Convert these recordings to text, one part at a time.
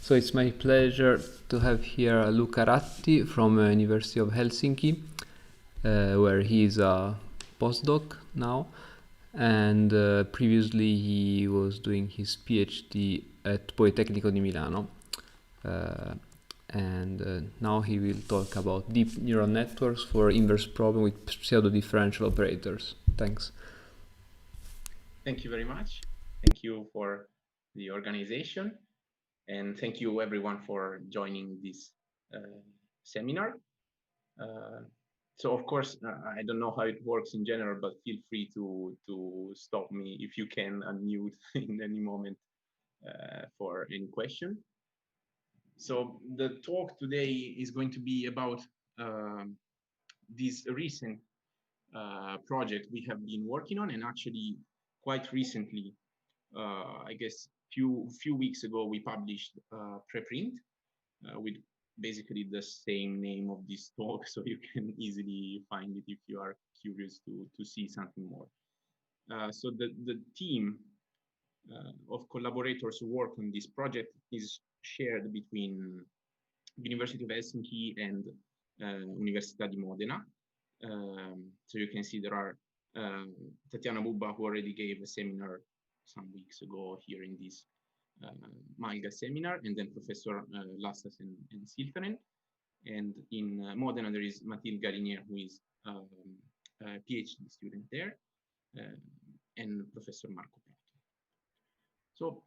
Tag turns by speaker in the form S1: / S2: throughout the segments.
S1: So it's my pleasure to have here Luca Ratti from University of Helsinki, where he is a postdoc now, and previously he was doing his PhD at Politecnico di Milano, and now he will talk about deep neural networks for inverse problem with pseudodifferential operators. Thanks.
S2: Thank you very much. Thank you for the organization, and thank you everyone for joining this seminar. So of course, I don't know how it works in general, but feel free to stop me if you can unmute in any moment for any question. So the talk today is going to be about this recent project we have been working on, and actually quite recently, I guess few weeks ago, we published a preprint with basically the same name of this talk, so you can easily find it if you are curious to see something more. So the team of collaborators who work on this project is shared between University of Helsinki and Università di Modena. So you can see there are Tatiana Bubba, who already gave a seminar some weeks ago here in this MaLGa seminar, and then Professor Lassas and Siltanen. And in Modena, there is Mathilde Garinier, who is a PhD student there, and Professor Marco Prato. So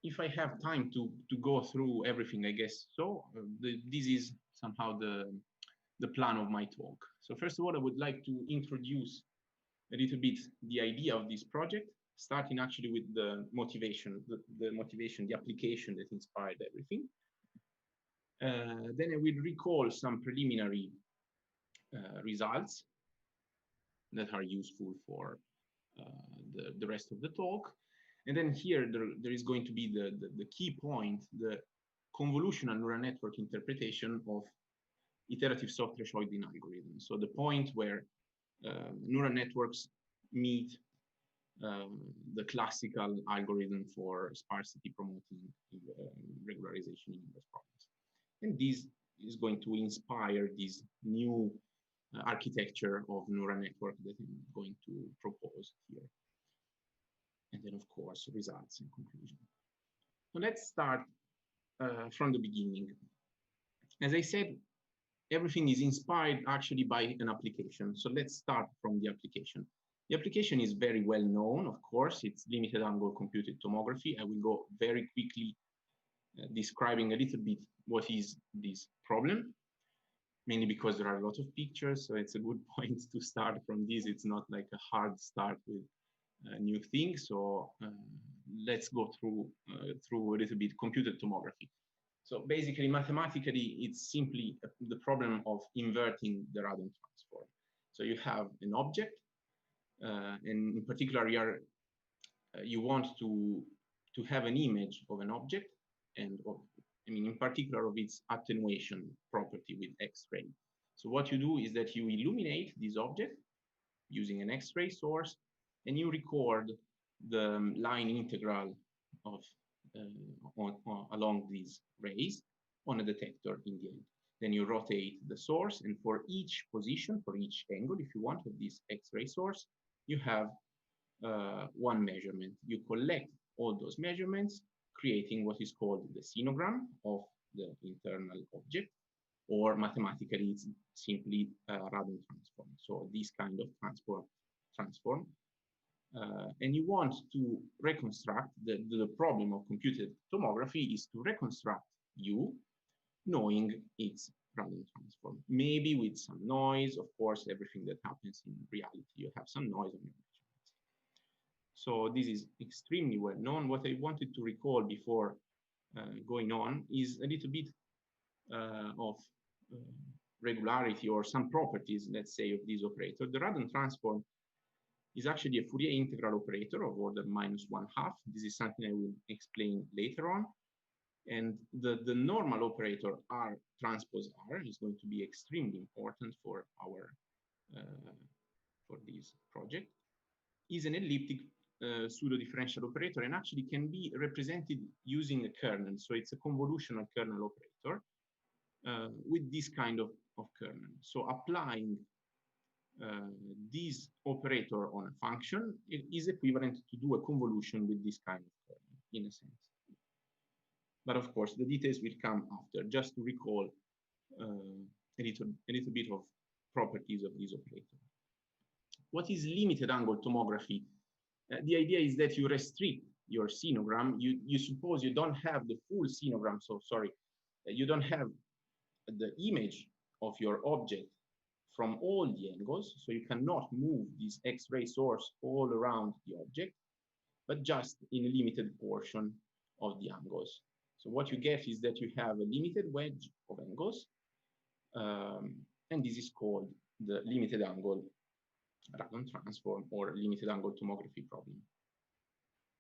S2: if I have time to go through everything, I guess so. This is somehow the plan of my talk. So first of all, I would like to introduce a little bit the idea of this project, starting actually with the motivation, the application that inspired everything. Then I will recall some preliminary results that are useful for the rest of the talk. And then here, there is going to be the key point, the convolutional neural network interpretation of iterative soft thresholding algorithm. So the point where neural networks meet the classical algorithm for sparsity-promoting regularization in inverse problems. And this is going to inspire this new architecture of neural network that I'm going to propose here. And then, of course, results and conclusion. So let's start from the beginning. As I said, everything is inspired actually by an application. So let's start from the application. The application is very well known, of course. It's limited angle computed tomography. I will go very quickly describing a little bit what is this problem, mainly because there are a lot of pictures. So it's a good point to start from this. It's not like a hard start with new thing. So let's go through a little bit computed tomography. So basically, mathematically, it's simply the problem of inverting the Radon transform. So you have an object, and in particular, you want to have an image of an object, and in particular of its attenuation property with X-ray. So what you do is that you illuminate this object using an X-ray source, and you record the line integral of along these rays on a detector in the end. Then you rotate the source, and for each position, for each angle, if you want, of this X-ray source, you have one measurement. You collect all those measurements, creating what is called the sinogram of the internal object, or mathematically, it's simply a Radon transform. So this kind of transform. And you want to reconstruct, the problem of computed tomography is to reconstruct U, knowing its Radon transform. Maybe with some noise, of course, everything that happens in reality, you have some noise on your measurements. So this is extremely well known. What I wanted to recall before going on is a little bit of regularity or some properties, let's say, of this operator. The Radon transform is actually a Fourier integral operator of order -1/2. This is something I will explain later on. And the normal operator R transpose R is going to be extremely important for our for this project. Is an elliptic pseudo-differential operator and actually can be represented using a kernel. So it's a convolutional kernel operator with this kind of kernel. So applying this operator on a function is equivalent to do a convolution with this kind of kernel, in a sense. But of course, the details will come after, just to recall a little bit of properties of this operator. What is limited angle tomography? The idea is that you restrict your sinogram. You suppose you don't have the full sinogram, so sorry, you don't have the image of your object from all the angles, so you cannot move this X-ray source all around the object, but just in a limited portion of the angles. So what you get is that you have a limited wedge of angles, and this is called the limited angle random transform or limited angle tomography problem.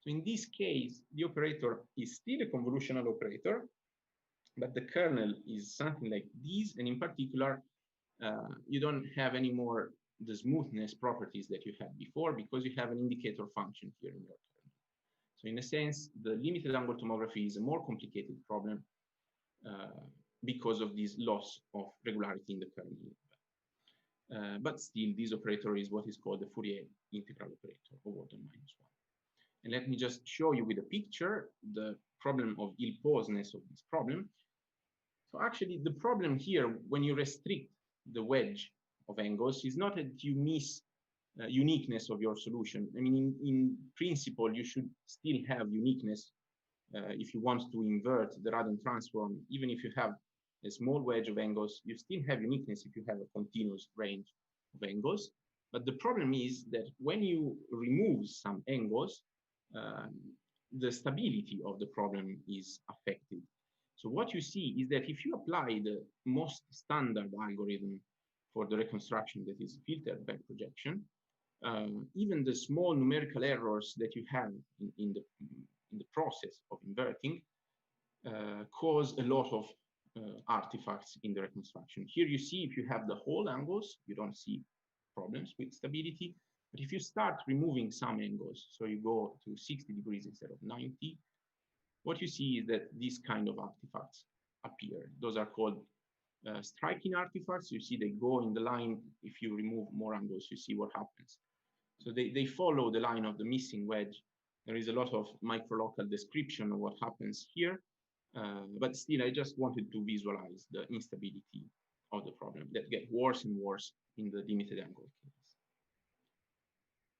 S2: So in this case, the operator is still a convolutional operator, but the kernel is something like this, and in particular, you don't have any more the smoothness properties that you had before because you have an indicator function here in your kernel. So in a sense, the limited angle tomography is a more complicated problem because of this loss of regularity in the kernel. But still, this operator is what is called the Fourier integral operator of order -1. And let me just show you with a picture the problem of ill-posedness of this problem. So actually, the problem here, when you restrict the wedge of angles, is not that you miss uniqueness of your solution. I mean, in principle, you should still have uniqueness if you want to invert the random transform. Even if you have a small wedge of angles, you still have uniqueness if you have a continuous range of angles. But the problem is that when you remove some angles, the stability of the problem is affected. So what you see is that if you apply the most standard algorithm for the reconstruction, that is filtered back projection, even the small numerical errors that you have in the process of inverting cause a lot of artifacts in the reconstruction. Here you see if you have the whole angles, you don't see problems with stability. But if you start removing some angles, so you go to 60 degrees instead of 90, what you see is that these kind of artifacts appear. Those are called striking artifacts. You see they go in the line. If you remove more angles, you see what happens. So they follow the line of the missing wedge. There is a lot of microlocal description of what happens here. But still, I just wanted to visualize the instability of the problem that get worse and worse in the limited angle case.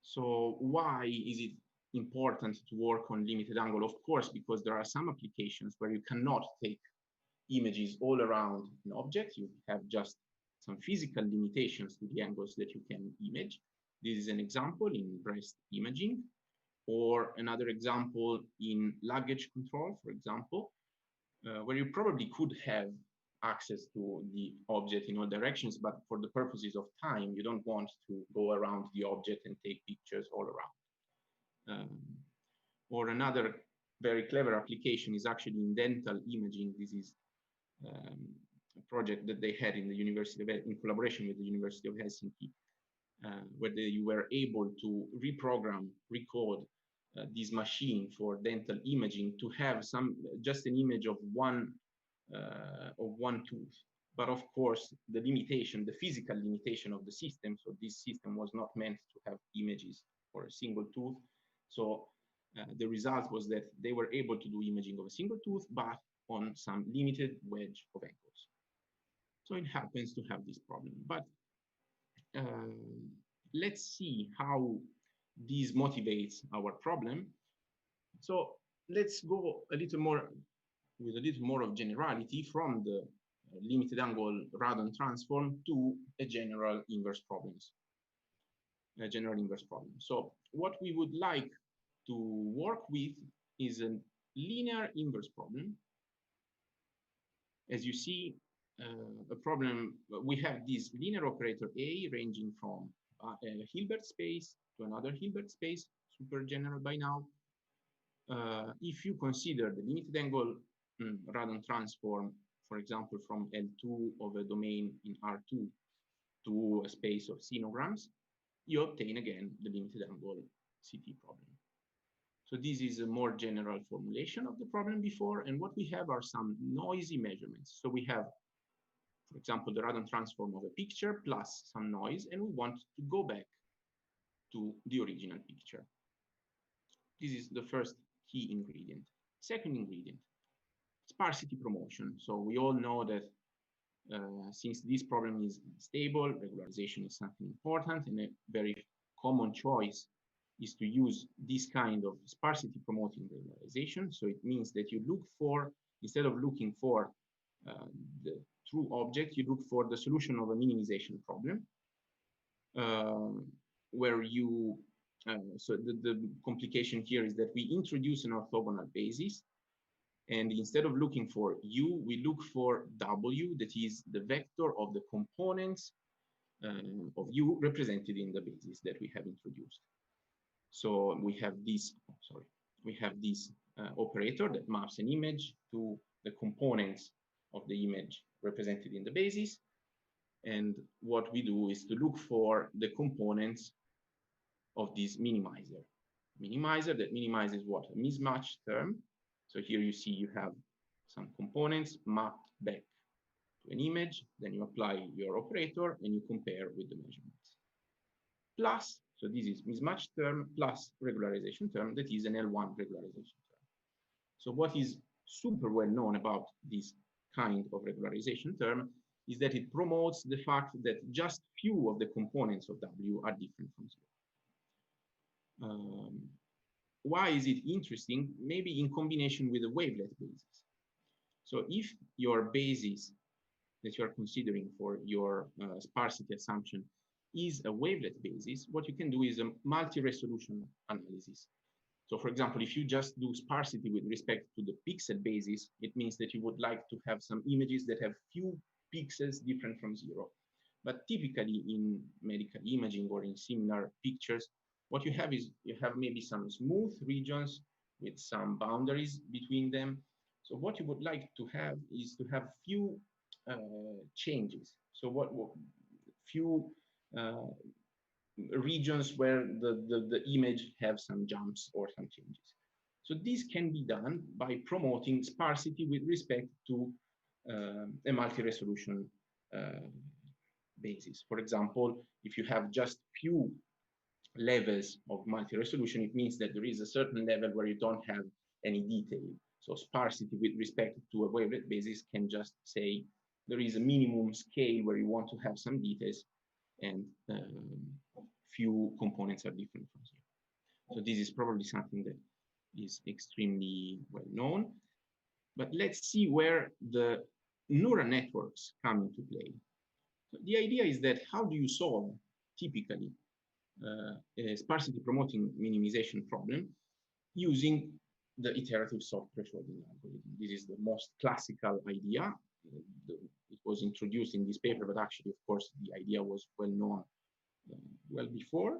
S2: So why is it important to work on limited angle? Of course, because there are some applications where you cannot take images all around an object. You have just some physical limitations to the angles that you can image. This is an example in breast imaging, or another example in luggage control, for example, where you probably could have access to the object in all directions, but for the purposes of time, you don't want to go around the object and take pictures all around. Or another very clever application is actually in dental imaging. This is a project that they had in the University of, in collaboration with the University of Helsinki, where you were able to reprogram, recode this machine for dental imaging to have just an image of one tooth. But of course, the limitation, the physical limitation of the system, so this system was not meant to have images for a single tooth. So the result was that they were able to do imaging of a single tooth, but on some limited wedge of angles. So it happens to have this problem. But let's see how this motivates our problem. So let's go a little more with a little more of generality from the limited angle random transform to a general inverse problems. A general inverse problem. So what we would like to work with is a linear inverse problem. As you see, a problem, we have this linear operator A ranging from a Hilbert space to another Hilbert space, super general by now. If you consider the limited angle random transform, for example, from L2 of a domain in R2 to a space of sinograms, you obtain again the limited angle CT problem. So this is a more general formulation of the problem before. And what we have are some noisy measurements. So we have, for example, the random transform of a picture plus some noise, and we want to go back to the original picture. This is the first key ingredient. Second ingredient, sparsity promotion. So we all know that since this problem is stable, regularization is something important, and a very common choice is to use this kind of sparsity promoting regularization. So it means that you look for, instead of looking for the true object, you look for the solution of a minimization problem, where you, so the complication here is that we introduce an orthogonal basis, and instead of looking for U, we look for W, that is the vector of the components of U represented in the basis that we have introduced. So we have this, operator that maps an image to the components of the image represented in the basis. And what we do is to look for the components of this minimizer. Minimizer that minimizes what? A mismatch term. So here you see you have some components mapped back to an image, then you apply your operator and you compare with the measurements. Plus, so this is mismatch term plus regularization term, that is an L1 regularization term. So what is super well known about this kind of regularization term is that it promotes the fact that just few of the components of W are different from zero. Why is it interesting? Maybe in combination with a wavelet basis. So if your basis that you are considering for your sparsity assumption is a wavelet basis, what you can do is a multi-resolution analysis. So for example, if you just do sparsity with respect to the pixel basis, it means that you would like to have some images that have few pixels different from zero. But typically in medical imaging or in similar pictures, what you have is you have maybe some smooth regions with some boundaries between them. So what you would like to have is to have few changes. So what few regions where the image have some jumps or some changes. So this can be done by promoting sparsity with respect to a multi-resolution basis. For example, if you have just few levels of multi-resolution, it means that there is a certain level where you don't have any detail. So sparsity with respect to a wavelet basis can just say there is a minimum scale where you want to have some details, and few components are different from zero. So this is probably something that is extremely well known. But let's see where the neural networks come into play. So the idea is that how do you solve typically a sparsity promoting minimization problem using the iterative soft thresholding algorithm? This is the most classical idea. It was introduced in this paper, but actually, of course, the idea was well known well before.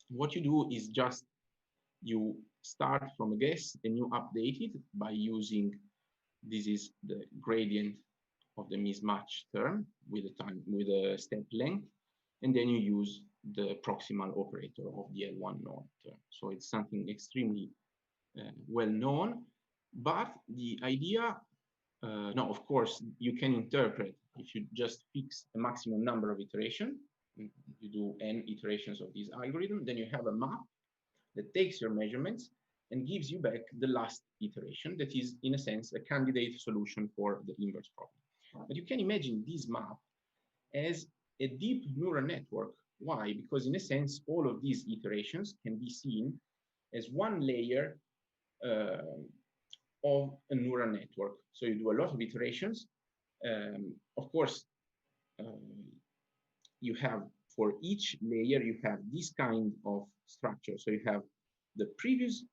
S2: What you do is just you start from a guess and you update it by using, this is the gradient of the mismatch term with a step length, and then you use the proximal operator of the L1 norm term. So it's something extremely well known, but the idea, no, of course, you can interpret if you just fix a maximum number of iterations, you do n iterations of this algorithm, then you have a map that takes your measurements and gives you back the last iteration that is, in a sense, a candidate solution for the inverse problem. But you can imagine this map as a deep neural network. Why? Because in a sense, all of these iterations can be seen as one layer of a neural network. So you do a lot of iterations. Of course, you have for each layer, you have this kind of structure. So you have the previous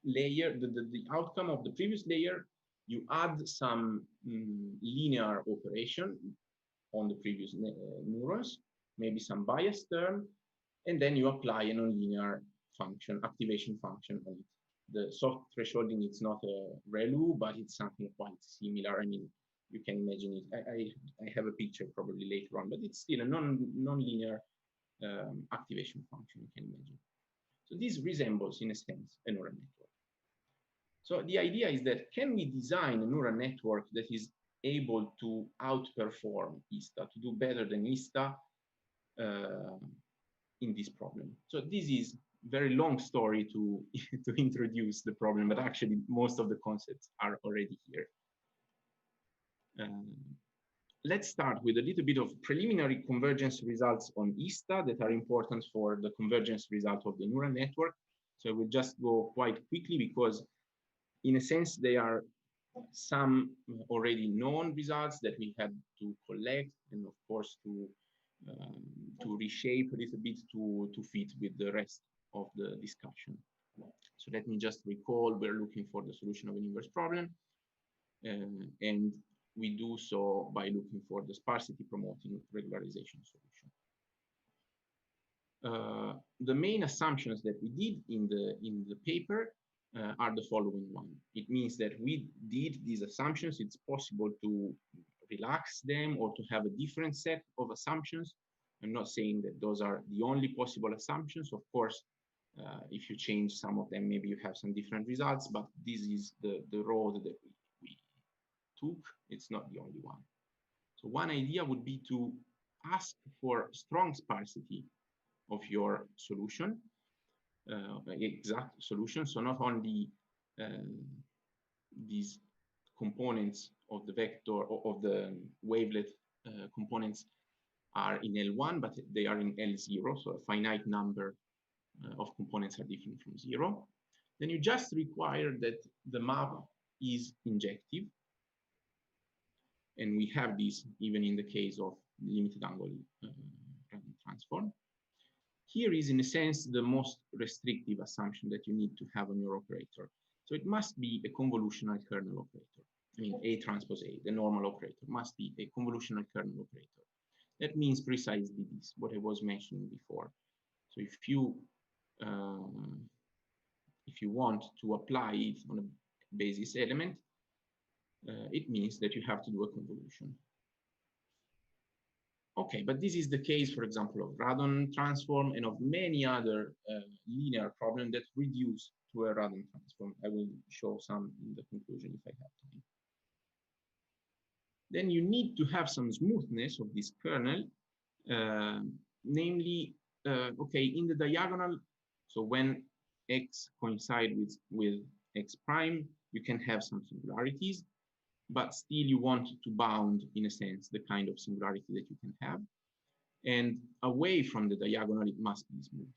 S2: layer, the outcome of the previous layer, you add some linear operation on the previous neurons, maybe some bias term, and then you apply a nonlinear function, activation function on it. The soft thresholding, it's not a ReLU, but it's something quite similar. I mean, you can imagine it. I have a picture probably later on, but it's still a non-linear activation function, you can imagine. So this resembles, in a sense, a neural network. So the idea is that can we design a neural network that is able to outperform ISTA, to do better than ISTA in this problem? So this is very long story to, to introduce the problem, but actually most of the concepts are already here. Let's start with a little bit of preliminary convergence results on ISTA that are important for the convergence result of the neural network. So we'll just go quite quickly because in a sense, they are some already known results that we had to collect and of course to reshape a little bit to fit with the rest of the discussion. So let me just recall, we're looking for the solution of an inverse problem. And we do so by looking for the sparsity-promoting regularization solution. The main assumptions that we did in the paper are the following one. It means that we did these assumptions. It's possible to relax them or to have a different set of assumptions. I'm not saying that those are the only possible assumptions. Of course, if you change some of them, maybe you have some different results, but this is the road that we took. It's not the only one. So one idea would be to ask for strong sparsity of your solution, exact solution. So not only these components of the vector of the wavelet components are in L1, but they are in L0. So a finite number of components are different from 0. Then you just require that the map is injective. And we have this even in the case of limited angle random transform. Here is, in a sense, the most restrictive assumption that you need to have on your operator. So it must be a convolutional kernel operator. I mean, A transpose A, the normal operator, must be a convolutional kernel operator. That means precisely this, what I was mentioning before. So if you want to apply it on a basis element, it means that you have to do a convolution. Okay, but this is the case, for example, of radon transform and of many other linear problems that reduce to a radon transform. I will show some in the conclusion if I have time. Then you need to have some smoothness of this kernel, namely, okay, in the diagonal, so when x coincide with x prime, you can have some singularities, but still you want to bound, in a sense, the kind of singularity that you can have. And away from the diagonal, it must be smooth.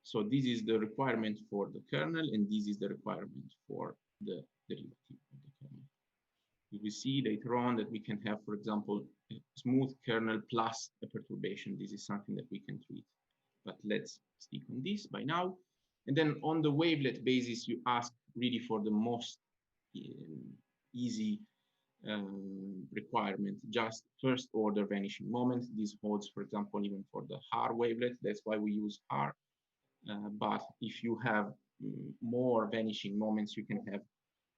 S2: So this is the requirement for the kernel, and this is the requirement for the derivative of the kernel. You will see later on that we can have, for example, a smooth kernel plus a perturbation. This is something that we can treat. But let's stick on this by now. And then on the wavelet basis, you ask really for the most easy requirement, just first order vanishing moment. This holds, for example, even for the Haar wavelet. That's why we use Haar. But if you have more vanishing moments, you can have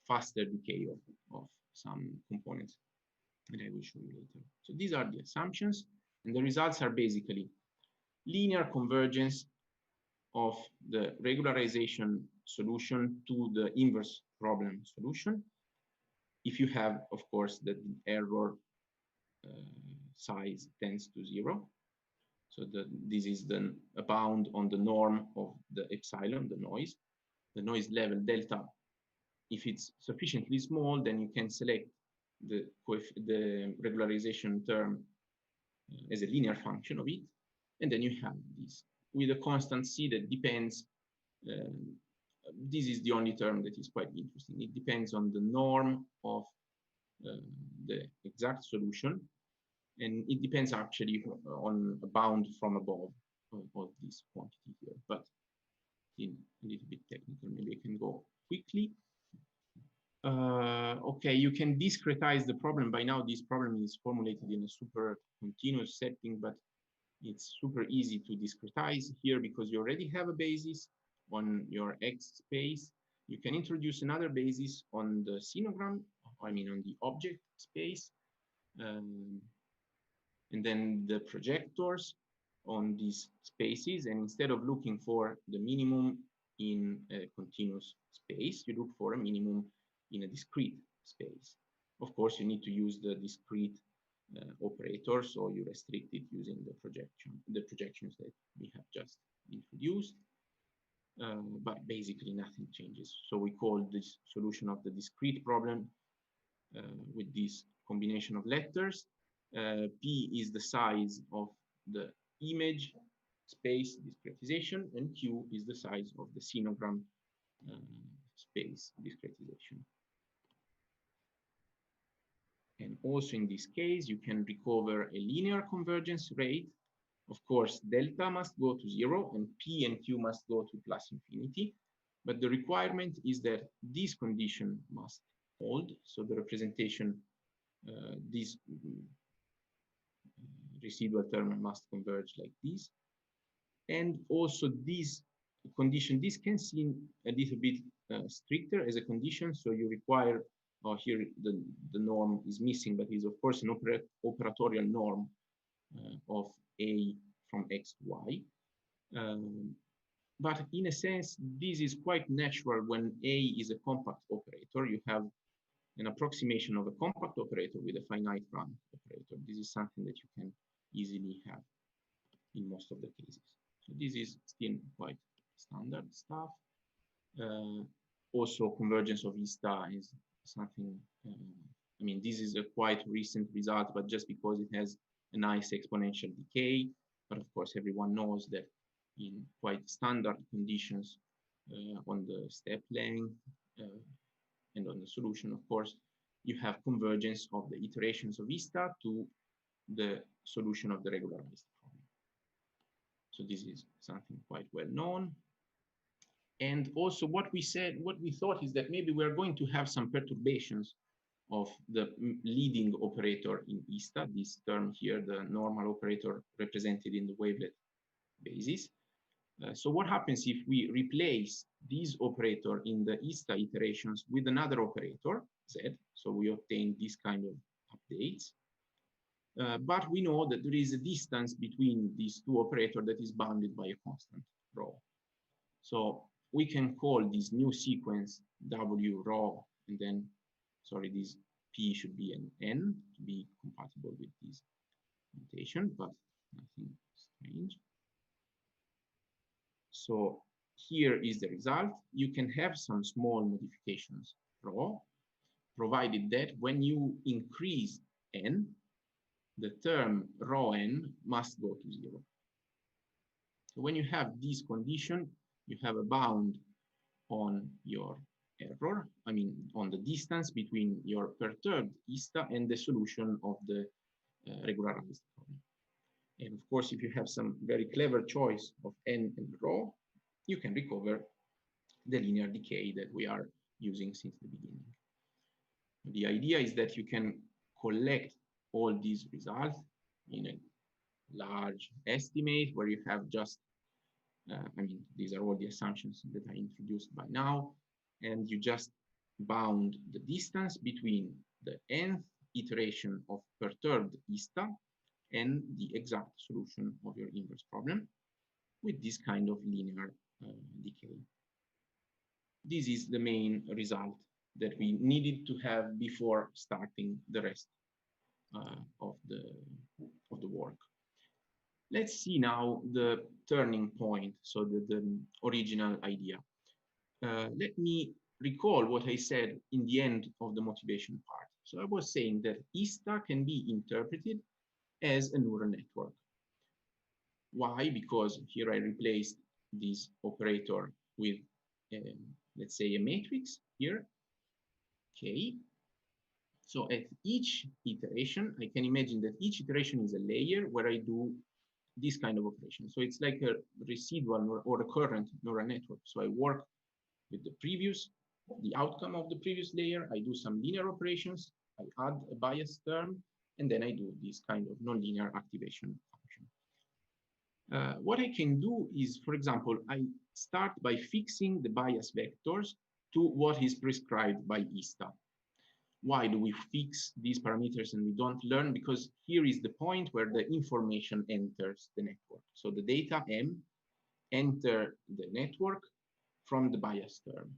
S2: faster decay of some components that I will show you later. So these are the assumptions, and the results are basically linear convergence of the regularization solution to the inverse problem solution. If you have, of course, that the error size tends to 0. So this is then a bound on the norm of the epsilon, the noise level delta. If it's sufficiently small, then you can select the regularization term as a linear function of it. And then you have this with a constant c that depends. This is the only term that is quite interesting. It depends on the norm of the exact solution. And it depends actually on a bound from above of this quantity here. But in a little bit technical, maybe I can go quickly. Okay, you can discretize the problem. By now, this problem is formulated in a super continuous setting, but it's super easy to discretize here because you already have a basis on your X space. You can introduce another basis on the sinogram, I mean on the object space, and then the projectors on these spaces, and instead of looking for the minimum in a continuous space, you look for a minimum in a discrete space. Of course, you need to use the discrete operator, so you restrict it using the projections that we have just introduced. But basically nothing changes. So we call this solution of the discrete problem with this combination of letters. P is the size of the image space discretization, and Q is the size of the sinogram space discretization. And also in this case, you can recover a linear convergence rate. Of course, delta must go to 0 and P and Q must go to plus infinity. But the requirement is that this condition must hold. So the representation, this residual term must converge like this. And also this condition, this can seem a little bit stricter as a condition. So you require, here the norm is missing, but is of course an operatorial norm of A from X to Y. But in a sense, this is quite natural when A is a compact operator. You have an approximation of a compact operator with a finite rank operator. This is something that you can easily have in most of the cases. So this is still quite standard stuff. Also, convergence of ISTA is something, I mean, this is a quite recent result, but just because it has a nice exponential decay. But of course, everyone knows that in quite standard conditions on the step length and on the solution, of course, you have convergence of the iterations of ISTA to the solution of the regularized problem. So this is something quite well known. And also what we thought is that maybe we're going to have some perturbations of the leading operator in ISTA, this term here, the normal operator represented in the wavelet basis. So what happens if we replace this operator in the ISTA iterations with another operator, Z? So we obtain this kind of updates. But we know that there is a distance between these two operators that is bounded by a constant rho. So we can call this new sequence W rho, and then, sorry, this P should be an N to be compatible with this notation, but nothing strange. So here is the result. You can have some small modifications rho, provided that when you increase N, the term rho N must go to 0. So when you have this condition, you have a bound on your error, I mean, on the distance between your perturbed ISTA and the solution of the regularized problem. And of course, if you have some very clever choice of N and rho, you can recover the linear decay that we are using since the beginning. The idea is that you can collect all these results in a large estimate where you have just, I mean, these are all the assumptions that I introduced by now, and you just bound the distance between the nth iteration of perturbed ISTA and the exact solution of your inverse problem with this kind of linear decay. This is the main result that we needed to have before starting the rest of the work. Let's see now the turning point, so the original idea. Let me recall what I said in the end of the motivation part. So I was saying that ISTA can be interpreted as a neural network. Why? Because here I replaced this operator with, let's say, a matrix here, K. So at each iteration, I can imagine that each iteration is a layer where I do this kind of operation. So it's like a residual or recurrent neural network. So I work with the outcome of the previous layer. I do some linear operations. I add a bias term, and then I do this kind of nonlinear activation function. What I can do is, for example, I start by fixing the bias vectors to what is prescribed by ISTA. why do we fix these parameters and we don't learn? Because here is the point where the information enters the network. So the data M enter the network from the bias term.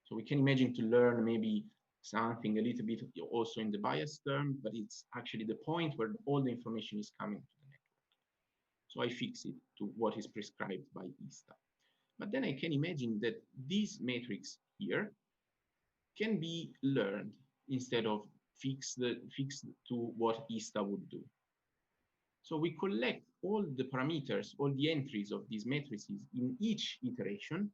S2: So we can imagine to learn maybe something a little bit also in the bias term, but it's actually the point where all the information is coming to the network. So I fix it to what is prescribed by ISTA. But then I can imagine that this matrix here can be learned instead of fixed to what ISTA would do. So we collect all the parameters, all the entries of these matrices in each iteration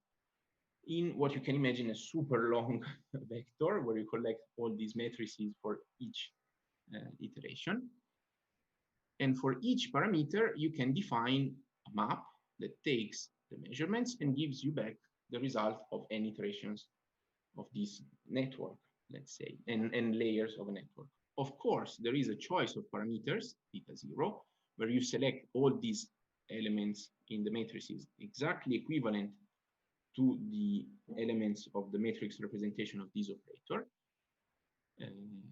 S2: in what you can imagine a super long vector where you collect all these matrices for each iteration. And for each parameter, you can define a map that takes the measurements and gives you back the result of n iterations of this network, let's say, and layers of a network. Of course, there is a choice of parameters, theta 0, where you select all these elements in the matrices exactly equivalent to the elements of the matrix representation of this operator,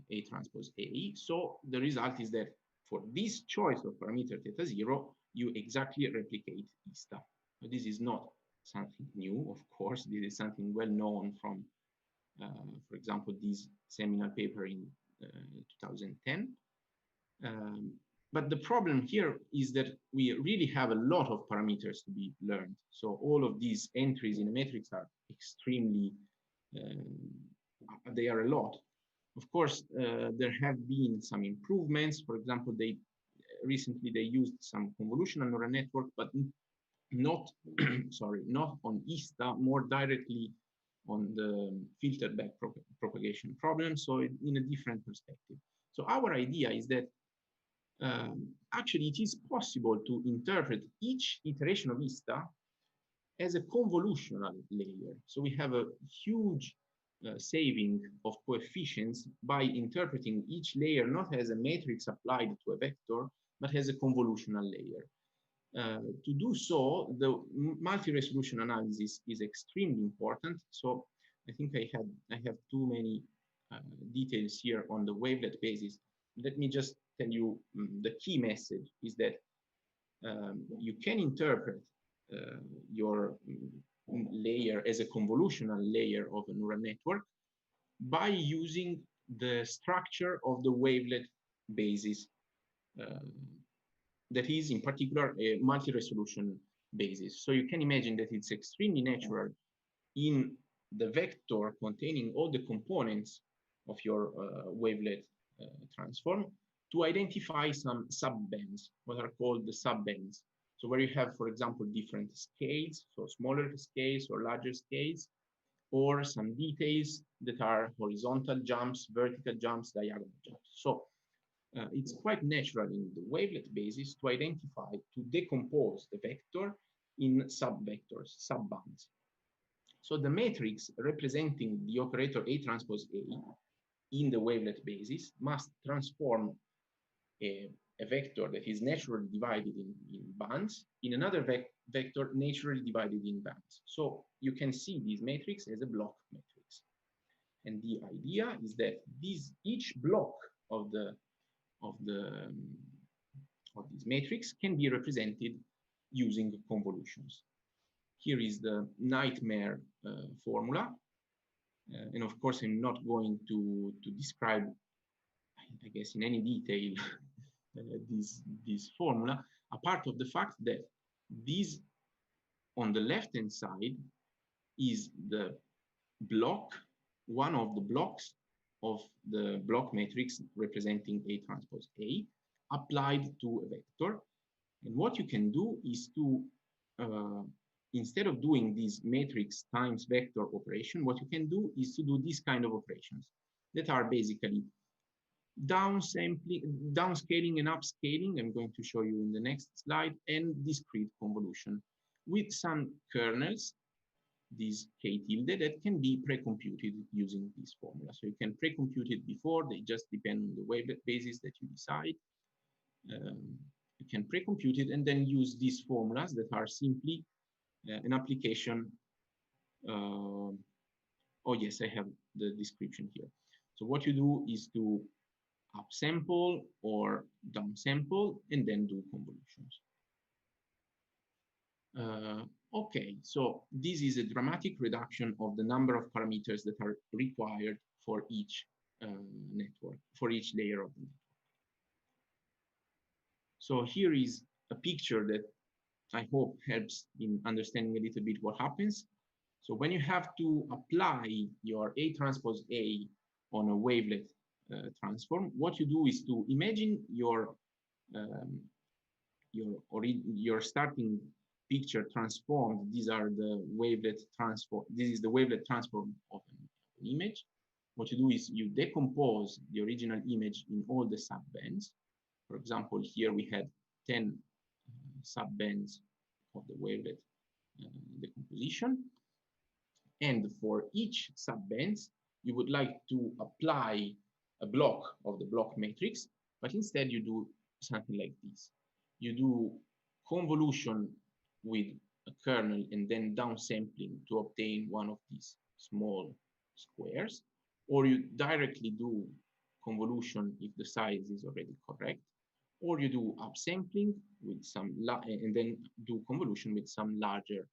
S2: A transpose A. So the result is that for this choice of parameter theta 0, you exactly replicate ISTA. But this is not something new, of course. This is something well known from, for example, this seminal paper in 2010. But the problem here is that we really have a lot of parameters to be learned. So all of these entries in a matrix are extremely, they are a lot. Of course, there have been some improvements. For example, recently they used some convolutional neural network, but not, sorry, not on ISTA, more directly on the filtered back propagation problem, so in a different perspective. So our idea is that actually it is possible to interpret each iteration of ISTA as a convolutional layer. So we have a huge saving of coefficients by interpreting each layer not as a matrix applied to a vector, but as a convolutional layer. To do so, the multi-resolution analysis is extremely important. So I think I have too many details here on the wavelet basis. Let me just tell you the key message is that you can interpret your layer as a convolutional layer of a neural network by using the structure of the wavelet basis that is in particular a multi-resolution basis. So you can imagine that it's extremely natural in the vector containing all the components of your wavelet transform to identify some subbands, what are called the subbands. So where you have, for example, different scales, so smaller scales or larger scales, or some details that are horizontal jumps, vertical jumps, diagonal jumps. So it's quite natural in the wavelet basis to identify, to decompose the vector in subvectors, subbands. So the matrix representing the operator A transpose A in the wavelet basis must transform a vector that is naturally divided in bands in another vector naturally divided in bands. So you can see this matrix as a block matrix. And the idea is that each block of this matrix can be represented using convolutions. Here is the nightmare formula. And of course, I'm not going to describe, I guess, in any detail this formula, apart of the fact that this on the left-hand side is the block, one of the blocks of the block matrix representing A transpose A applied to a vector. And what you can do is to, instead of doing this matrix times vector operation, what you can do is to do this kind of operations that are basically downscaling and upscaling. I'm going to show you in the next slide, and discrete convolution with some kernels, this k tilde, that can be pre-computed using this formula. So you can pre-compute it before, they just depend on the wavelet basis that you decide. You can pre-compute it and then use these formulas that are simply an application. Oh yes, I have the description here. So what you do is to upsample or downsample and then do convolutions. Okay, so this is a dramatic reduction of the number of parameters that are required for each network, for each layer of the network. So here is a picture that I hope helps in understanding a little bit what happens. So when you have to apply your A transpose A on a wavelet transform, what you do is to imagine your starting picture transformed. These are the wavelet transform. This is the wavelet transform of an image. What you do is you decompose the original image in all the subbands. For example, here we had 10 subbands of the wavelet decomposition. And for each subbands, you would like to apply a block of the block matrix, but instead you do something like this. You do convolution with a kernel and then downsampling to obtain one of these small squares, or you directly do convolution if the size is already correct, or you do upsampling with some, and then do convolution with some larger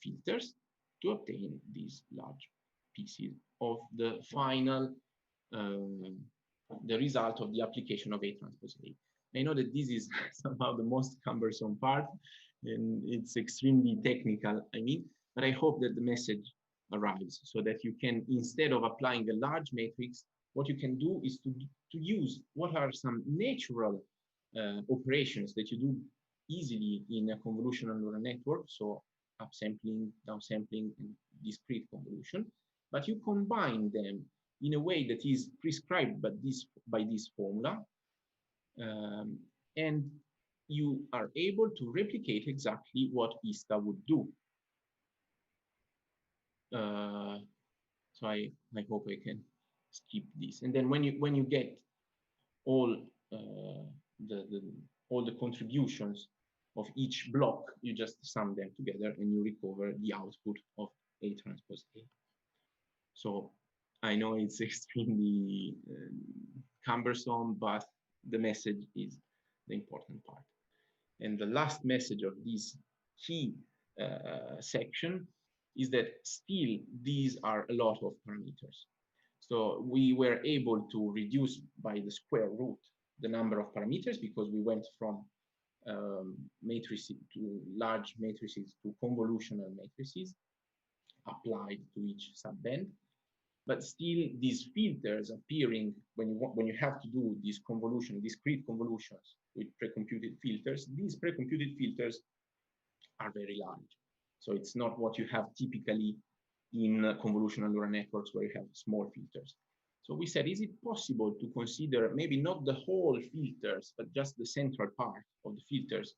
S2: filters to obtain these large pieces of the final, the result of the application of A transpose A. I know that this is somehow the most cumbersome part, and it's extremely technical, I mean, but I hope that the message arrives so that you can, instead of applying a large matrix, what you can do is to use what are some natural operations that you do easily in a convolutional neural network. So upsampling, downsampling, and discrete convolution, but you combine them in a way that is prescribed by this formula, and you are able to replicate exactly what ISTA would do. So I hope I can skip this. And then when you get all all the contributions of each block, you just sum them together and you recover the output of A transpose A. So I know it's extremely cumbersome, but the message is the important part. And the last message of this key section is that still these are a lot of parameters. So we were able to reduce by the square root the number of parameters because we went from matrices to large matrices to convolutional matrices applied to each subband. But still, these filters appearing when you have to do these discrete convolutions with pre-computed filters, these pre-computed filters are very large. So it's not what you have typically in convolutional neural networks where you have small filters. So we said, is it possible to consider maybe not the whole filters, but just the central part of the filters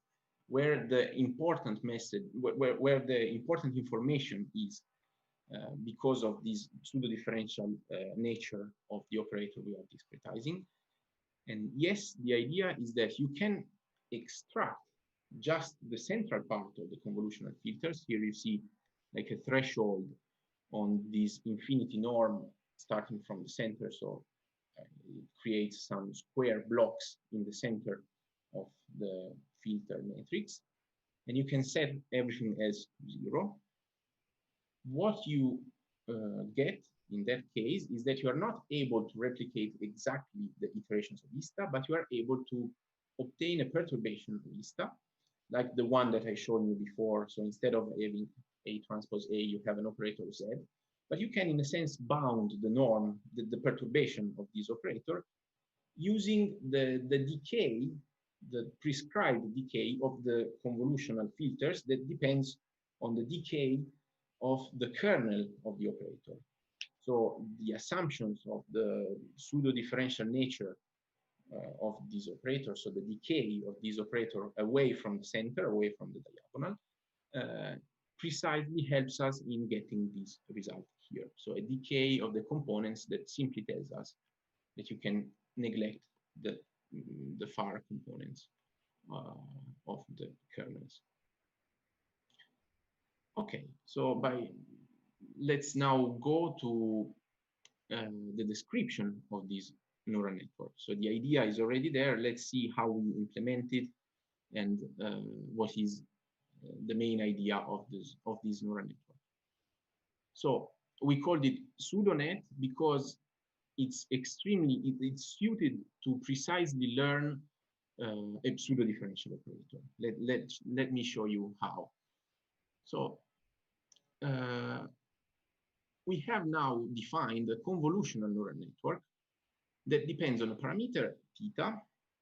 S2: where the important message, where the important information is because of this pseudo-differential nature of the operator we are discretizing. And yes, the idea is that you can extract just the central part of the convolutional filters. Here you see like a threshold on this infinity norm starting from the center. So it creates some square blocks in the center of the filter matrix. And you can set everything as 0. What you get in that case is that you are not able to replicate exactly the iterations of ISTA, but you are able to obtain a perturbation of ISTA, like the one that I showed you before. So instead of having A transpose A, you have an operator Z, but you can, in a sense, bound the norm, the perturbation of this operator, using the decay, the prescribed decay of the convolutional filters that depends on the decay of the kernel of the operator. So the assumptions of the pseudo-differential nature of this operator, so the decay of this operator away from the center, away from the diagonal, precisely helps us in getting this result here. So a decay of the components that simply tells us that you can neglect the far components of the kernels. Okay, so let's now go to the description of this neural network. So the idea is already there. Let's see how we implement it and what is the main idea of this neural network. So we called it Pseudonet because it's it's suited to precisely learn a pseudo-differential operator. Let me show you how. So we have now defined a convolutional neural network that depends on a parameter theta.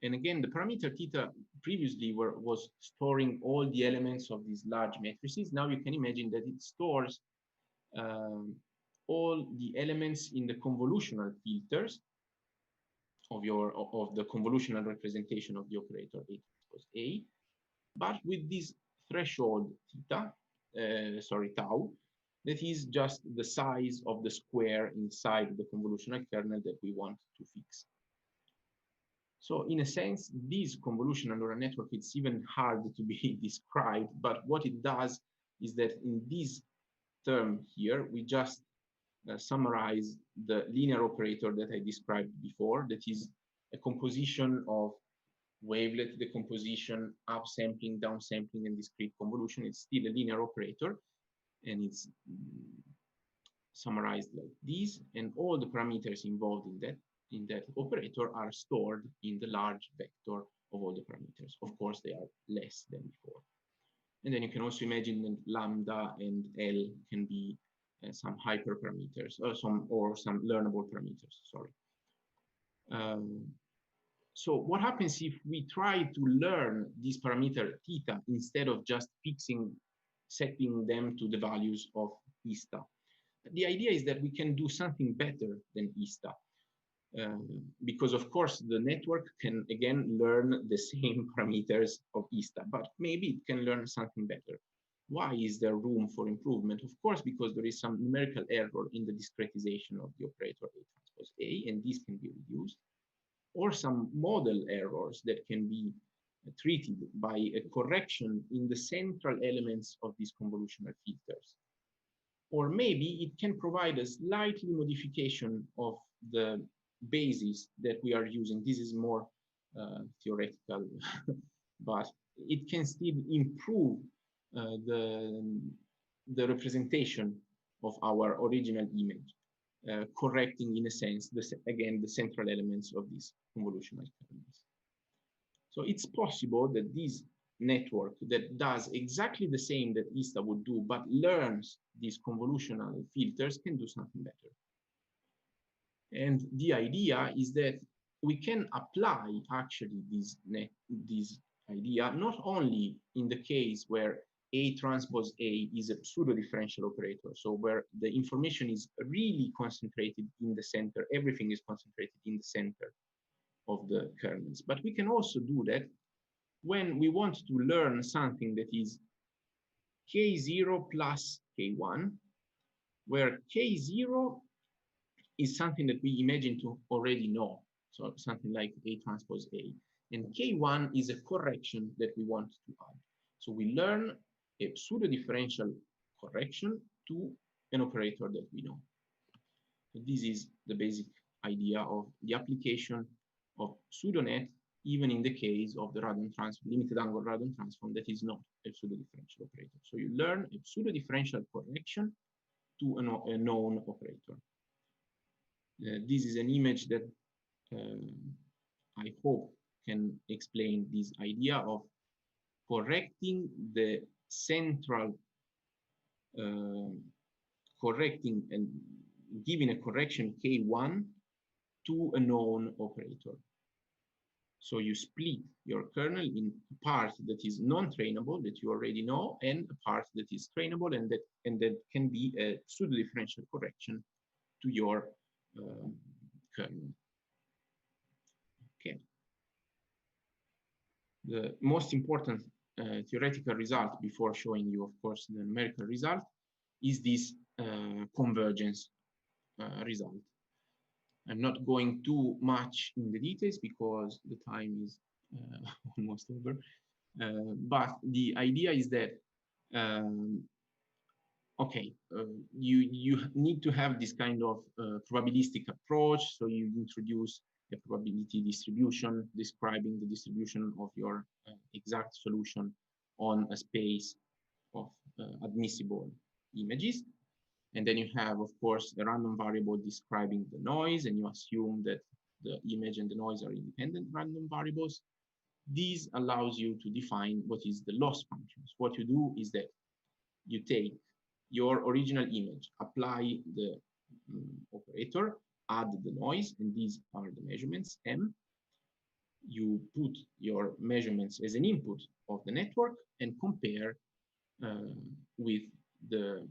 S2: And again, the parameter theta previously was storing all the elements of these large matrices. Now you can imagine that it stores all the elements in the convolutional filters of the convolutional representation of the operator A transpose A, but with this threshold theta, tau, that is just the size of the square inside the convolutional kernel that we want to fix. So in a sense, this convolutional neural network, it's even hard to be described, but what it does is that in this term here, we just summarize the linear operator that I described before, that is a composition of wavelet decomposition, upsampling, downsampling, and discrete convolution. It's still a linear operator, and it's summarized like this, and all the parameters involved in that operator are stored in the large vector of all the parameters. Of course, they are less than before. And then you can also imagine that lambda and L can be some hyperparameters, or some learnable parameters, sorry. So what happens if we try to learn this parameter theta instead of just setting them to the values of ISTA? The idea is that we can do something better than ISTA. Because of course the network can again learn the same parameters of ISTA, but maybe it can learn something better. Why is there room for improvement? Of course, because there is some numerical error in the discretization of the operator A transpose A, and this can be reduced, or some model errors that can be treated by a correction in the central elements of these convolutional filters. Or maybe it can provide a slightly modification of the basis that we are using. This is more theoretical, but it can still improve the representation of our original image, correcting in a sense, again, the central elements of these convolutional kernels. So it's possible that this network that does exactly the same that ISTA would do, but learns these convolutional filters, can do something better. And the idea is that we can apply actually this idea not only in the case where A transpose A is a pseudo-differential operator, so where the information is really concentrated in the center, everything is concentrated in the center of the kernels, but we can also do that when we want to learn something that is K0 plus K1, where K0 is something that we imagine to already know, so something like A transpose A, and K1 is a correction that we want to add. So we learn a pseudo-differential correction to an operator that we know. So this is the basic idea of the application of Pseudonet, even in the case of the limited angle radon transform that is not a pseudo-differential operator. So you learn a pseudo-differential correction to a known operator. This is an image that I hope can explain this idea of correcting the central, correcting and giving a correction K1 to a known operator. So you split your kernel in a part that is non-trainable, that you already know, and a part that is trainable, and that can be a pseudo-differential correction to your kernel. Okay. The most important theoretical result before showing you, of course, the numerical result is this convergence result. I'm not going too much in the details because the time is almost over. But the idea is that okay, you need to have this kind of probabilistic approach. So you introduce a probability distribution describing the distribution of your exact solution on a space of admissible images. And then you have, of course, a random variable describing the noise, and you assume that the image and the noise are independent random variables. This allows you to define what is the loss functions. What you do is that you take your original image, apply the operator, add the noise, and these are the measurements M. You put your measurements as an input of the network and compare with the,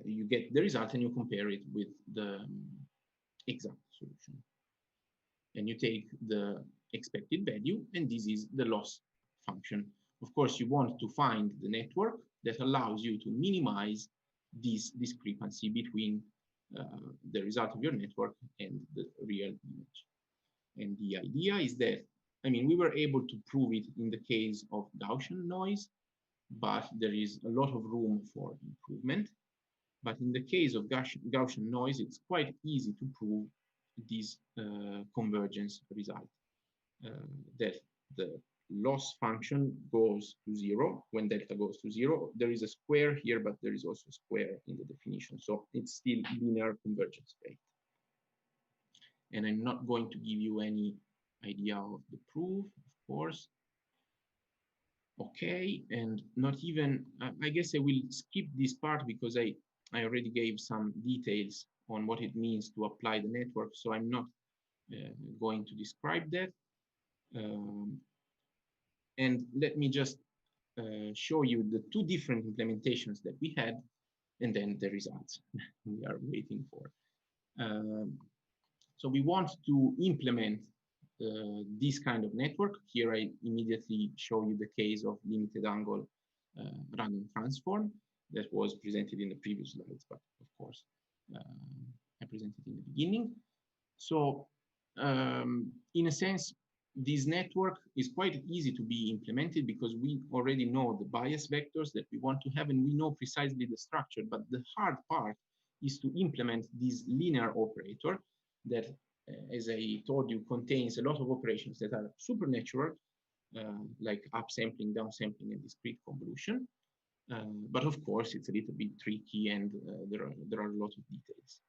S2: you get the result and you compare it with the exact solution. And you take the expected value, and this is the loss function. Of course, you want to find the network that allows you to minimize this discrepancy between the result of your network and the real image. And the idea is that, I mean, we were able to prove it in the case of Gaussian noise, but there is a lot of room for improvement. But in the case of Gaussian noise, it's quite easy to prove this convergence result, that the loss function goes to 0 when delta goes to 0. There is a square here, but there is also a square in the definition. So it's still linear convergence rate. And I'm not going to give you any idea of the proof, of course. Okay, and not even, I guess I will skip this part because I already gave some details on what it means to apply the network, so I'm not going to describe that. And let me just show you the two different implementations that we had, and then the results we are waiting for. So we want to implement this kind of network. Here I immediately show you the case of limited angle random transform that was presented in the previous slides, but of course I presented in the beginning. So in a sense, this network is quite easy to be implemented because we already know the bias vectors that we want to have, and we know precisely the structure. But the hard part is to implement this linear operator that, as I told you, contains a lot of operations that are supernatural, like upsampling, downsampling, and discrete convolution. But of course, it's a little bit tricky, and there are a lot of details.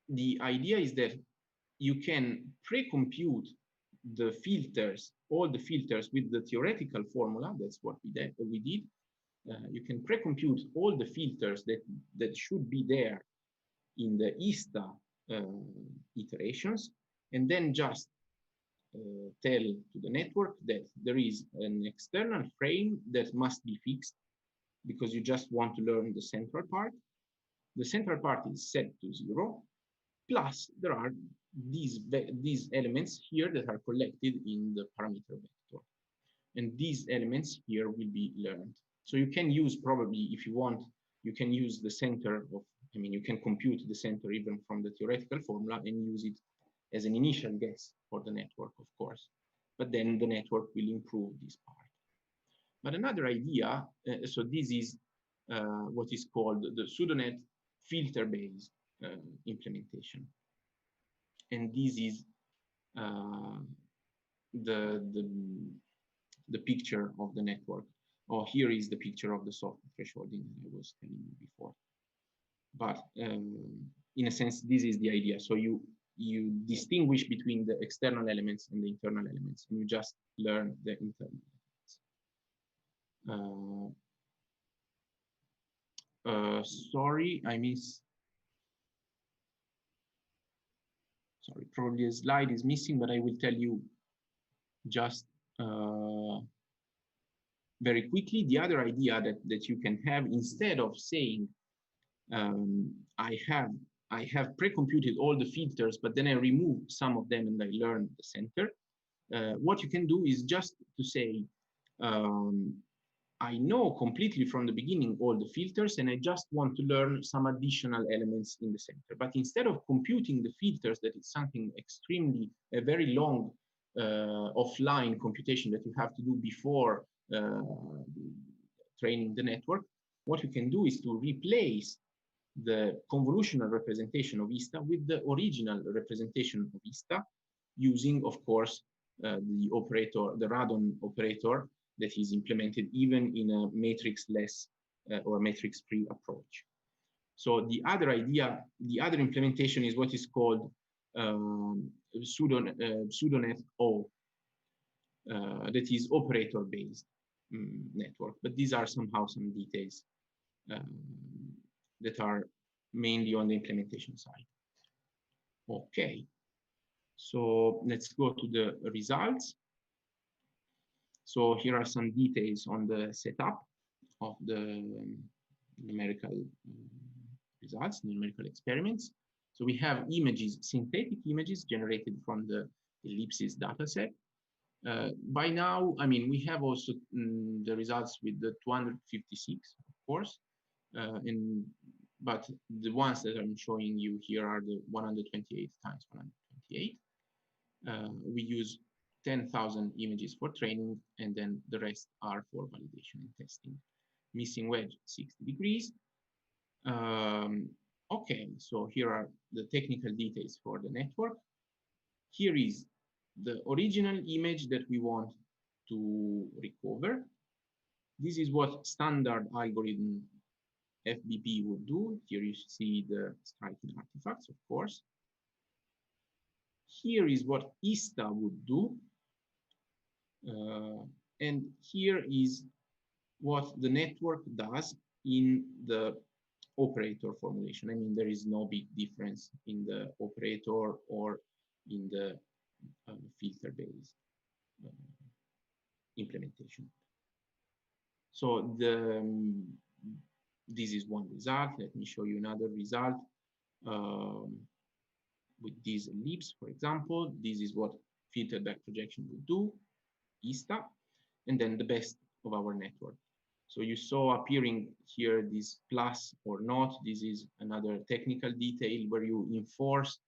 S2: The idea is that you can pre-compute the filters, all the filters with the theoretical formula. That's what we did. You can pre-compute all the filters that should be there in the ISTA iterations, and then just tell to the network that there is an external frame that must be fixed because you just want to learn the central part. The central part is set to 0, plus there are these elements here that are collected in the parameter vector. And these elements here will be learned. So you can use probably, if you want, you can use the center of, I mean, you can compute the center even from the theoretical formula and use it as an initial guess for the network, of course. But then the network will improve this part. But another idea, so this is what is called the Pseudonet filter-based implementation. And this is the picture of the network. Oh, here is the picture of the soft thresholding I was telling you before. But in a sense, this is the idea. So you distinguish between the external elements and the internal elements, and you just learn the internal elements. Sorry, I missed. Sorry, probably a slide is missing, but I will tell you just very quickly the other idea that you can have, instead of saying I have pre-computed all the filters, but then I remove some of them and I learn the center. What you can do is just to say, I know completely from the beginning all the filters, and I just want to learn some additional elements in the center. But instead of computing the filters, that is something extremely, a very long offline computation that you have to do before training the network, what you can do is to replace the convolutional representation of ISTA with the original representation of ISTA, using, of course, the operator, the radon operator that is implemented even in a matrix-less or matrix-free approach. So the other idea, the other implementation is what is called Pseudonet O, that is operator-based network. But these are somehow some details that are mainly on the implementation side. Okay, so let's go to the results. So here are some details on the setup of the numerical results, numerical experiments. So we have images, synthetic images generated from the ellipses dataset. By now, I mean, we have also the results with the 256, of course, but the ones that I'm showing you here are the 128 times 128. We use 10,000 images for training, and then the rest are for validation and testing. Missing wedge 60 degrees. Okay, so here are the technical details for the network. Here is the original image that we want to recover. This is what standard algorithm FBP would do. Here you see the striking artifacts, of course. Here is what ISTA would do. And here is what the network does in the operator formulation. I mean, there is no big difference in the operator or in the filter-based implementation. So this is one result. Let me show you another result with these ellipse, for example. This is what filtered back projection would do, ISTA, and then the best of our network. So you saw appearing here this plus or not. This is another technical detail where you enforce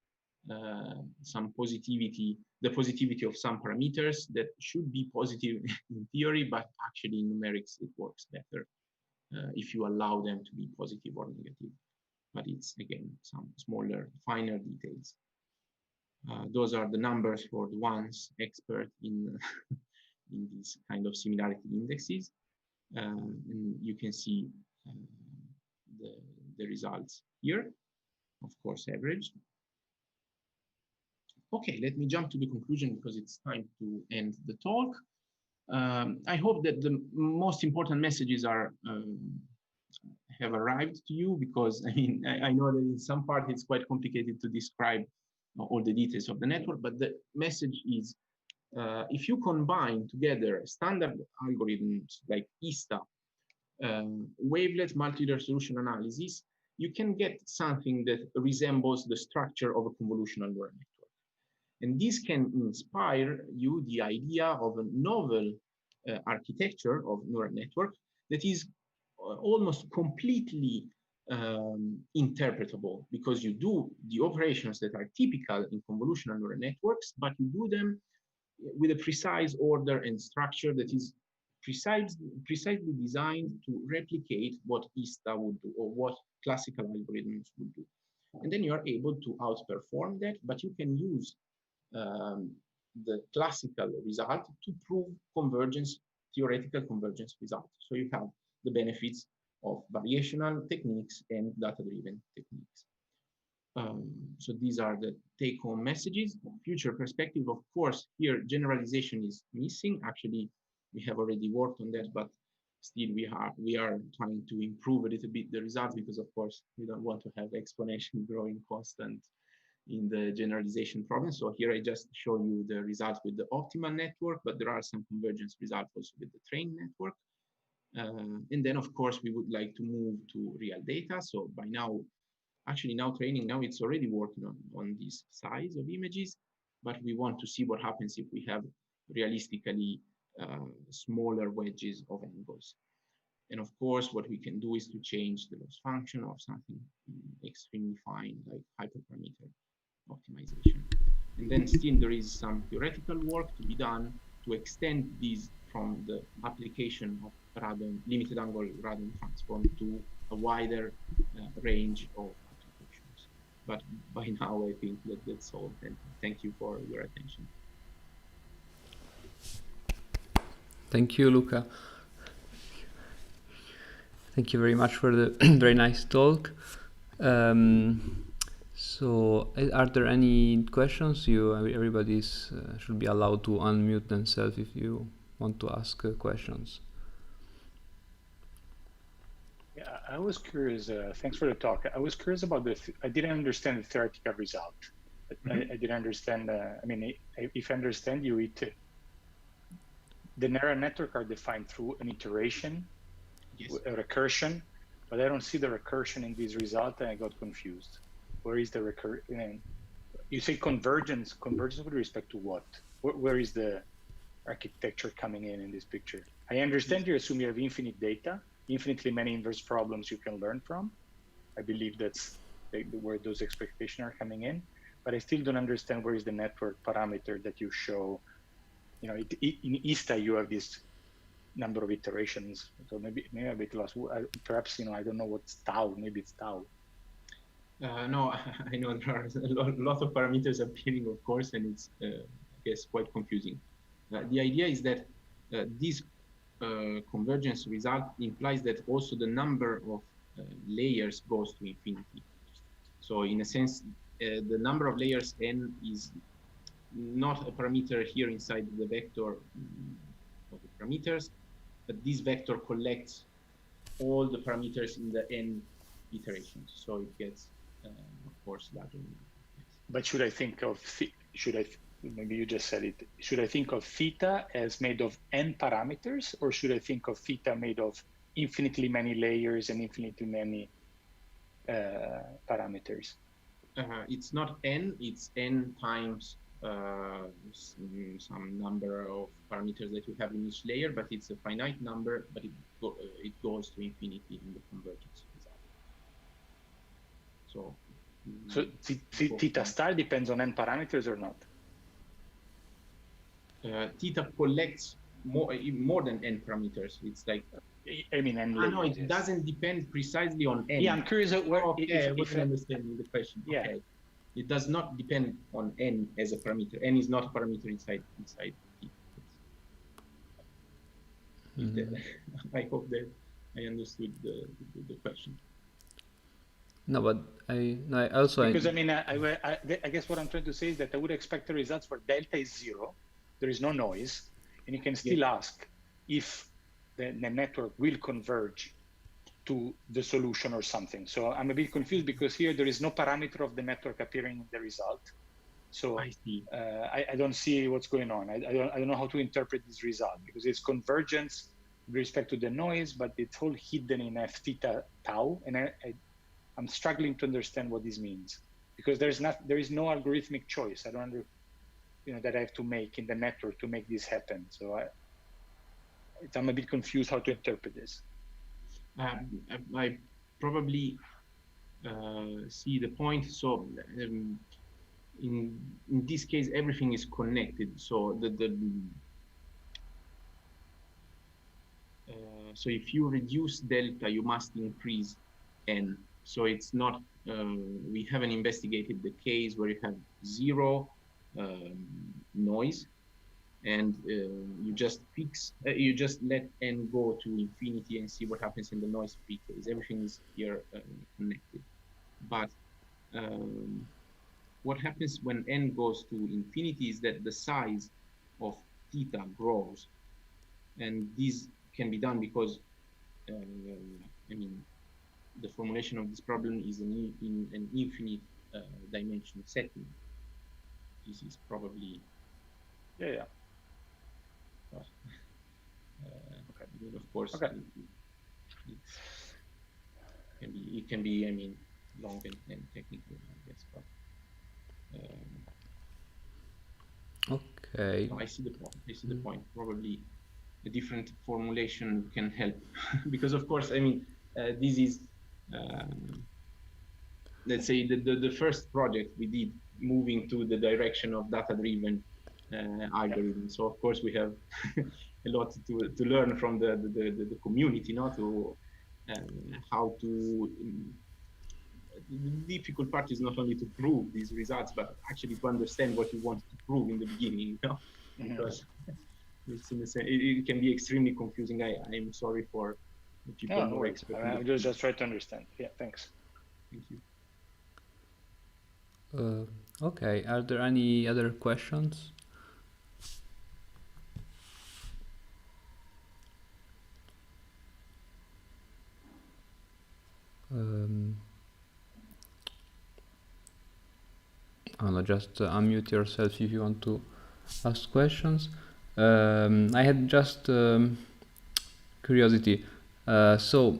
S2: some positivity, the positivity of some parameters that should be positive in theory, but actually in numerics it works better if you allow them to be positive or negative. But it's, again, some smaller, finer details. Those are the numbers for the ones expert in, in these kind of similarity indexes. And you can see the results here, of course, averaged. Okay, let me jump to the conclusion because it's time to end the talk. I hope that the most important messages are have arrived to you, because I mean, I know that in some part it's quite complicated to describe all the details of the network, but the message is if you combine together standard algorithms like ISTA, wavelet multi-resolution analysis, you can get something that resembles the structure of a convolutional neural network. And this can inspire you the idea of a novel architecture of neural network that is almost completely interpretable, because you do the operations that are typical in convolutional neural networks, but you do them with a precise order and structure that is precisely designed to replicate what ISTA would do or what classical algorithms would do. And then you are able to outperform that, but you can use the classical result to prove convergence, theoretical convergence result. So you have the benefits of variational techniques and data-driven techniques. So these are the take-home messages. Future perspective, of course, here generalization is missing. Actually, we have already worked on that, but still we are trying to improve a little bit the results, because of course we don't want to have exponential growing constant in the generalization problem. So here I just show you the results with the optimal network, but there are some convergence results also with the trained network. And then of course we would like to move to real data. So by now, actually now training, now it's already working on this size of images, but we want to see what happens if we have realistically smaller wedges of angles. And of course, what we can do is to change the loss function of something extremely fine, like hyperparameter optimization. And then still there is some theoretical work to be done to extend these from the application of limited angle radon transform to a wider range of applications. But by now, I think that that's all. And thank you for your attention.
S1: Thank you, Luca. Thank you very much for the very nice talk. So, are there any questions? Everybody should be allowed to unmute themselves if you want to ask questions.
S3: Yeah, I was curious. Thanks for the talk. I was curious about I didn't understand the theoretical result. I didn't understand. I mean, if I understand you, the neural network are defined through an iteration,
S2: yes,
S3: a recursion, but I don't see the recursion in this result, and I got confused. Where is the recursion? You say convergence. Convergence with respect to what? Where is the architecture coming in this picture? I understand you assume you have infinite data, infinitely many inverse problems you can learn from. I believe that's where those expectations are coming in, but I still don't understand where is the network parameter that you show. You know, in ISTA you have this number of iterations, so maybe I'm a bit lost. Perhaps, you know, I don't know what's tau. Maybe it's tau.
S2: No, I know there are a lot of parameters appearing, of course, and it's I guess quite confusing. The idea is that this convergence result implies that also the number of layers goes to infinity. So in a sense, the number of layers n is not a parameter here inside the vector of the parameters, but this vector collects all the parameters in the n iterations. So it gets, of course, larger.
S3: But should I think of, maybe you just said it, should I think of theta as made of n parameters, or should I think of theta made of infinitely many layers and infinitely many parameters?
S2: It's not n, it's n times some number of parameters that you have in each layer, but it's a finite number, but it goes to infinity in the convergence result. So
S3: theta star depends on n parameters or not?
S2: Theta collects more than n parameters. It's like,
S3: I mean, n layers.
S2: No, it doesn't depend precisely on n.
S3: Yeah, I'm curious where.
S2: Okay, I wasn't understanding the question.
S3: Yeah. Okay.
S2: It does not depend on n as a parameter. N is not a parameter inside theta. I hope that I understood the question.
S1: No, but I also...
S3: Because I mean, I guess what I'm trying to say is that I would expect the results for delta is 0. There is no noise. And you can still ask if the network will converge to the solution or something. So I'm a bit confused because here there is no parameter of the network appearing in the result. So
S2: I see.
S3: I don't see what's going on. I don't know how to interpret this result because it's convergence with respect to the noise, but it's all hidden in f theta tau, and I'm struggling to understand what this means because there is no algorithmic choice. I don't that I have to make in the network to make this happen. So I'm a bit confused how to interpret this.
S2: I probably see the point. So in this case, everything is connected. So so if you reduce delta, you must increase n. So it's not. We haven't investigated the case where you have 0 noise, and you just let n go to infinity and see what happens in the noise free case. Everything is here connected. But what happens when n goes to infinity is that the size of theta grows, and this can be done because I mean, the formulation of this problem is in an infinite dimension setting. This is probably
S3: yeah.
S2: Okay. Of course,
S3: okay.
S2: It can be I mean, long and technical, I guess. But
S1: okay.
S2: No, I see the point. I see the point. Probably a different formulation can help because, of course, I mean, this is let's say the first project we did moving to the direction of data-driven algorithms. So of course we have a lot to learn from the community, not to how to. The difficult part is not only to prove these results, but actually to understand what you want to prove in the beginning, because it's in the same, it can be extremely confusing. I'm sorry for the people more expert.
S3: I'm just trying to understand. Yeah, thanks.
S2: Thank you.
S1: Okay, are there any other questions? I don't know, just unmute yourself if you want to ask questions. I had just curiosity. So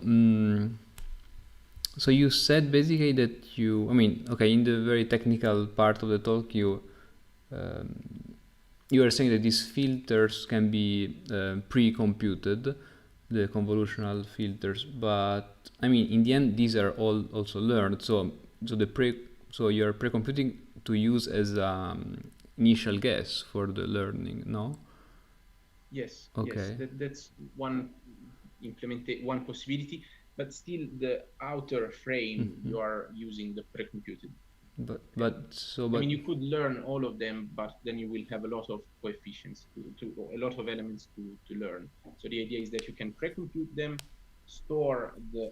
S1: you said basically that you, I mean, okay, in the very technical part of the talk, you were saying that these filters can be pre-computed, the convolutional filters, but I mean, in the end, these are all also learned. So you're pre-computing to use as initial guess for the learning, no?
S2: Yes.
S1: Okay.
S2: Yes, that's one one possibility, but still the outer frame you are using the pre-computed.
S1: But
S2: I mean, you could learn all of them, but then you will have a lot of coefficients a lot of elements to learn. So the idea is that you can pre-compute them, store the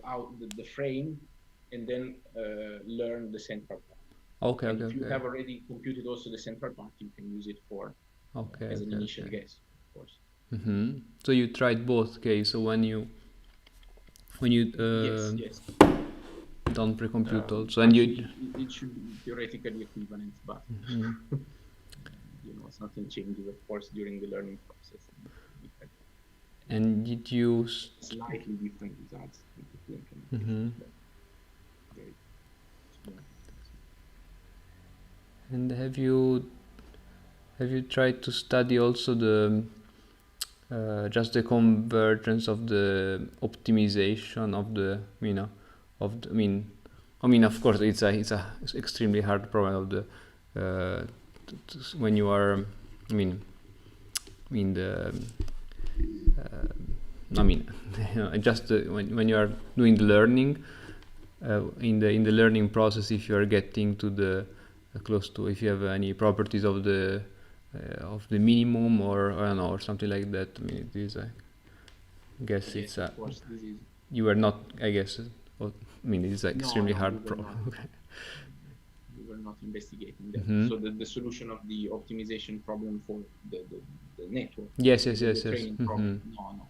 S2: frame, and then learn the central part.
S1: Okay.
S2: And if you have already computed also the central part, you can use it for as an initial guess, of course.
S1: So you tried both cases. So when you
S2: yes.
S1: don't pre-compute also,
S2: and it should be theoretically equivalent, but something changes, of course, during the learning process.
S1: And did you
S2: slightly different results? Very small.
S1: And have you tried to study also the just the convergence of the optimization of the I mean of course it's a extremely hard problem of the when you are just when you are doing the learning in the learning process, if you are getting to the close to, if you have any properties of the minimum or I don't know, or something like that. I mean, it is, I guess,
S2: yes,
S1: it's
S2: of course, this is.
S1: You are not, I guess. I mean, it's an extremely hard problem.
S2: We were not investigating that. So the solution of the optimization problem for the network.
S1: Yes.
S2: Training problem. No.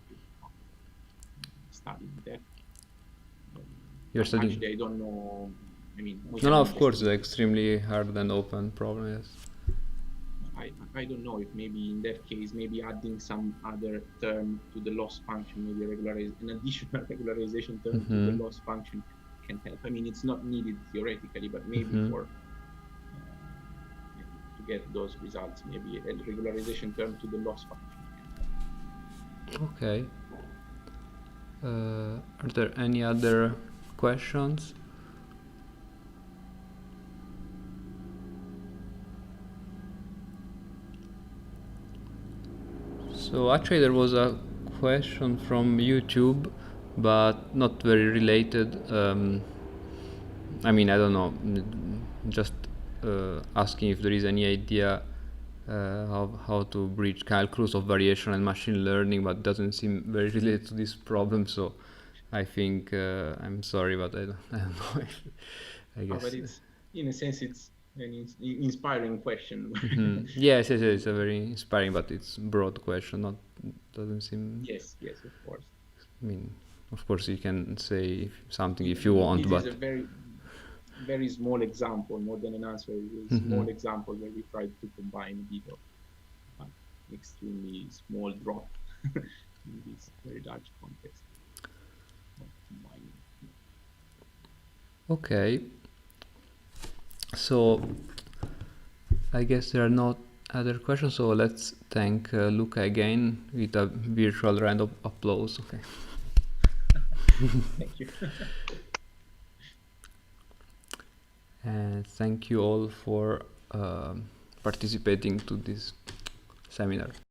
S2: Studying that.
S1: You're studying.
S2: Actually, I don't know. I mean,
S1: no, of course, it's extremely hard and open problem. Yes.
S2: I don't know if maybe in that case, maybe adding some other term to the loss function, maybe an additional regularization term to the loss function can help. I mean, it's not needed theoretically, but maybe for to get those results, maybe a regularization term to the loss function can help.
S1: Okay. Are there any other questions? So actually there was a question from YouTube, but not very related. I mean, I don't know, just asking if there is any idea how to bridge calculus of variation and machine learning, but doesn't seem very related to this problem. So I think I'm sorry, but I don't know. I guess.
S2: But it's, in a sense, it's an inspiring question.
S1: Yes, it's a very inspiring, but it's broad question. Doesn't seem.
S2: Yes, of course.
S1: I mean, of course, you can say something if you want, but
S2: this is a very, very small example, more than an answer. It's a small example where we tried to combine a bit of extremely small drop in this very large context.
S1: Okay. So I guess there are no other questions. So let's thank Luca again with a virtual round of applause. Okay.
S2: Thank you.
S1: And thank you all for participating to this seminar.